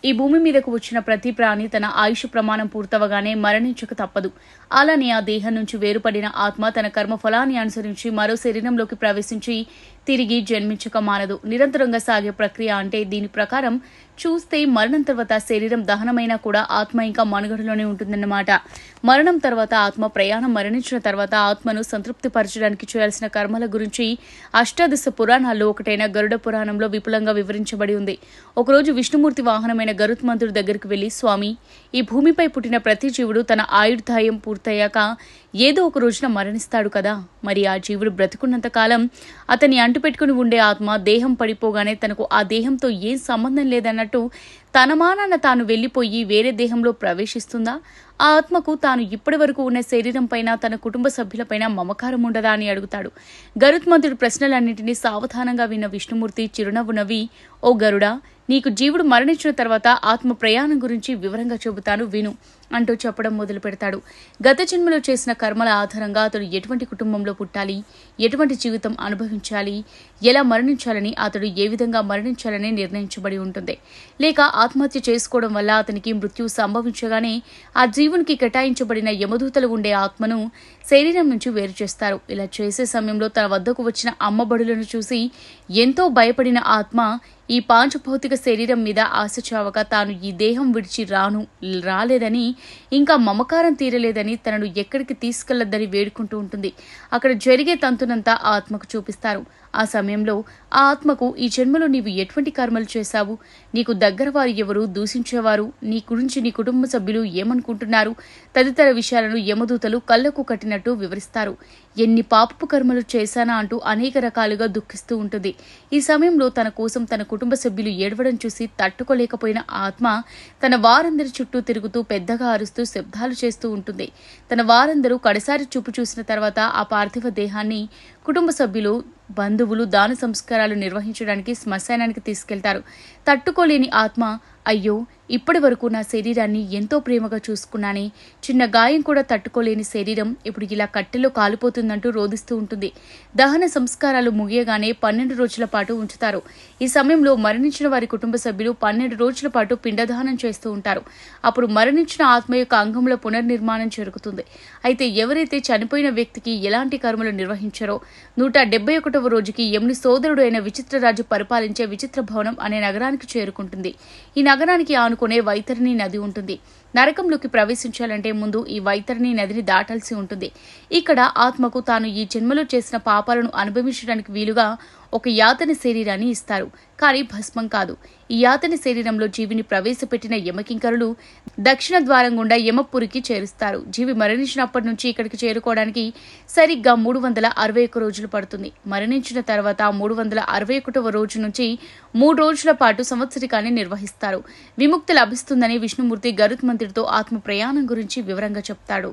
ఈ భూమి మీదకు వచ్చిన ప్రతి ప్రాణి తన ఆయుష్ ప్రమాణం పూర్తవగానే మరణించక తప్పదు. అలానే ఆ దేహం నుంచి వేరుపడిన ఆత్మ తన కర్మ ఫలాన్ని అనుసరించి మరో శరీరంలోకి ప్రవేశించి తిరిగి జన్మించక మానదు. నిరంతరంగా సాగే ప్రక్రియ అంటే దీని ప్రకారం చూస్తే మరణం తర్వాత శరీరం దహనమైనా కూడా ఆత్మ ఇంకా మనుగడలోనే ఉంటుందన్నమాట. మరణం తర్వాత ఆత్మ ప్రయాణం, మరణించిన తర్వాత ఆత్మను సంతృప్తిపరచడానికి చేయాల్సిన కర్మల గురించి అష్టాదశ పురాణాల్లో ఒకటైన గరుడ పురాణంలో విపులంగా వివరించబడి ఉంది. ఒకరోజు విష్ణుమూర్తి వాహనమైన గరుత్మంతుడి దగ్గరికి వెళ్లి, స్వామి, ఈ భూమిపై పుట్టిన ప్రతి జీవుడు తన ఆయుర్దాయం పూర్తయ్యాక ఏదో ఒక రోజున మరణిస్తాడు కదా, మరి ఆ జీవుడు బ్రతుకున్నంత కాలం అతన్ని అంటుపెట్టుకుని ఉండే ఆత్మ దేహం పడిపోగానే తనకు ఆ దేహంతో ఏం సంబంధం లేదన్నట్టు తన మానాన తాను వెళ్లిపోయి వేరే దేహంలో ప్రవేశిస్తుందా? ఆ ఆత్మకు తాను ఇప్పటి వరకు ఉన్న శరీరం పైన, తన కుటుంబ సభ్యులపైన మమకారం ఉండదా అని అడుగుతాడు. గరుత్మంతుడి ప్రశ్నలన్నింటినీ సావధానంగా విన్న విష్ణుమూర్తి చిరునవ్వు నవ్వి, ఓ గరుడా, నీకు జీవుడు మరణించిన తర్వాత ఆత్మ ప్రయాణం గురించి వివరంగా చెబుతాను విను అంటూ చెప్పడం మొదలు పెడతాడు. గత జన్మలో చేసిన కర్మల ఆధారంగా అతడు ఎటువంటి కుటుంబంలో పుట్టాలి, ఎటువంటి జీవితం అనుభవించాలి, ఎలా మరణించాలని, అతడు ఏ విధంగా మరణించాలని నిర్ణయించబడి ఉంటుంది. లేక ఆత్మహత్య చేసుకోవడం వల్ల అతనికి మృత్యువు సంభవించగానే ఆ జీవునికి కేటాయించబడిన యమదూతలు ఉండే ఆత్మను శరీరం నుంచి వేరు చేస్తారు. ఇలా చేసే సమయంలో తన వద్దకు వచ్చిన అమ్మబడులను చూసి ఎంతో భయపడిన ఆత్మ ఈ పాంచభౌతిక శరీరం మీద ఆశ చావక తాను ఈ దేహం విడిచి రాలేదని, ఇంకా మమకారం తీరలేదని, తనను ఎక్కడికి తీసుకెళ్లొద్దని వేడుకుంటూ ఉంటుంది. అక్కడ జరిగే తంతునంతా ఆ ఆత్మకు చూపిస్తారు. ఆ సమయంలో ఆ ఆత్మకు, ఈ జన్మలో నీవు ఎటువంటి కర్మలు చేశావు, నీకు దగ్గర వారు ఎవరు, దూషించేవారు, నీ గురించి నీ కుటుంబ సభ్యులు ఏమనుకుంటున్నారు తదితర విషయాలను యమదూతలు కళ్లకు కట్టినట్టు వివరిస్తారు. ఎన్ని పాపపు కర్మలు చేశానా అంటూ అనేక రకాలుగా దుఃఖిస్తూ ఉంటుంది. ఈ సమయంలో తన కోసం తన కుటుంబ సభ్యులు ఏడవడం చూసి తట్టుకోలేకపోయిన ఆత్మ తన వారందరి చుట్టూ తిరుగుతూ పెద్దగా అరుస్తూ శబ్దాలు చేస్తూ ఉంటుంది. తన వారందరూ కడసారి చూపు చూసిన తర్వాత ఆ పార్థివ దేహాన్ని కుటుంబ సభ్యులు, బంధువులు దాన సంస్కారాలు నిర్వహించడానికి శ్మశానానికి తీసుకెళ్తారు. తట్టుకోలేని ఆత్మ, అయ్యో, ఇప్పటి వరకు నా శరీరాన్ని ఎంతో ప్రేమగా చూసుకున్నానే, చిన్న గాయం కూడా తట్టుకోలేని శరీరం ఇప్పుడు ఇలా కట్టెలో కాలిపోతుందంటూ రోధిస్తూ ఉంటుంది. దహన సంస్కారాలు ముగియగానే 12 రోజుల పాటు ఉంచుతారు. ఈ సమయంలో మరణించిన వారి కుటుంబ సభ్యులు 12 రోజుల పాటు పిండదానం చేస్తూ ఉంటారు. అప్పుడు మరణించిన ఆత్మ యొక్క అంగంలో పునర్నిర్మాణం జరుగుతుంది. అయితే ఎవరైతే చనిపోయిన వ్యక్తికి ఎలాంటి కర్మలు నిర్వహించారో 171వ రోజుకి యముని సోదరుడు అయిన విచిత్రరాజు పరిపాలించే విచిత్ర భవనం అనే నగరానికి చేరుకుంటుంది. ఈ నగరానికి ఆనుకునే వైతరణి నది ఉంటుంది. నరకంలోకి ప్రవేశించాలంటే ముందు ఈ వైతరణి నదిని దాటాల్సి ఉంటుంది. ఇక్కడ ఆత్మకు తాను ఈ జన్మలో చేసిన పాపాలను అనుభవించడానికి వీలుగా ఒక యాతన శరీరాన్ని ఇస్తారు, కానీ భస్మం కాదు. ఈ యాతన శరీరంలో జీవిని ప్రవేశపెట్టిన యమకింకరులు దక్షిణ ద్వారం గుండా యమపురికి చేరుస్తారు. జీవి మరణించినప్పటి నుంచి ఇక్కడికి చేరుకోవడానికి సరిగ్గా 361 రోజులు పడుతుంది. మరణించిన తర్వాత 361వ రోజు నుంచి 3 రోజుల పాటు సంవత్సరికాన్ని నిర్వహిస్తారు. విముక్తి లభిస్తుందని విష్ణుమూర్తి గరుత్మంతుడితో ఆత్మ ప్రయాణం గురించి వివరంగా చెప్తాడు.